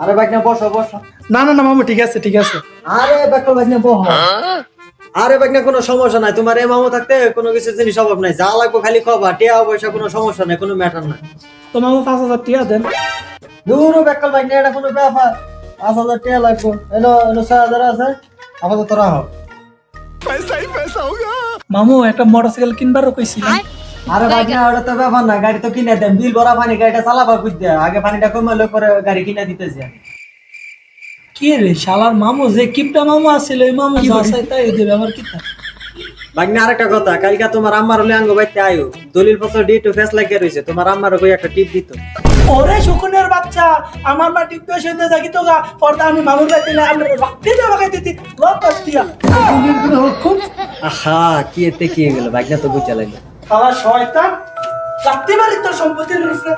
আরে ভাগনা বসো বসো। না না না মামু, ঠিক আছে ঠিক আছে। আরে বেকল ভাগনা বসো। আরে ভাগনা কোনো সমস্যা নাই, তোমার এই মামু থাকতে কোনো কিছু জিনিস অভাব নাই, যা লাগবে খালি খাবা, টিয়া পয়সা কোনো সমস্যা নাই, কোনো ম্যাটার নাই। তো মামু 5,000 টাকা দেন। দূর বেকল ভাগনা, এটা কোনো ব্যাপার? 5,000 টাকা লাগবে। এলো এলো 6,000 আছে, আপাতত রাখো। মামু একটা মোটরসাইকেল কিনবারও কইছিলাম। আরে ভাগনা ওটা তো ব্যাপার না, গাড়ি তো কিনে দেন, বিল ভরা পানি, গাড়িটা চালাবা বুঝতে, আগে পানিটা কমালে পরে গাড়ি কিনে দিতেছে। কি রে শালার মামু, যে কিপটা মামু আছিল ওই মামু যা চাই তাই দেবে, আমার কি তা? ভাগনা আরেকটা কথা, কালকে তোমার আম্মার হলে আঙ্গ বাইতে আয়ো, দলিল পত্র ডিটো ফেস লাগিয়ে রয়েছে, তোমার আম্মার কই একটা টিপ দিত। ওরে শকুনের বাচ্চা, আমার মা টিপ দিয়ে শুনতে থাকি তো গা, পর্দা আমি মামুর বাড়িতে না আমরা রাখতে যাও লাগাইতে দিই লক দিয়া। আহা কি এতে কি হয়ে গেল, ভাগনা তো বুঝা লাগলো। শালা শয়তান, রাখতে পারি তোর সম্পত্তির রূপে।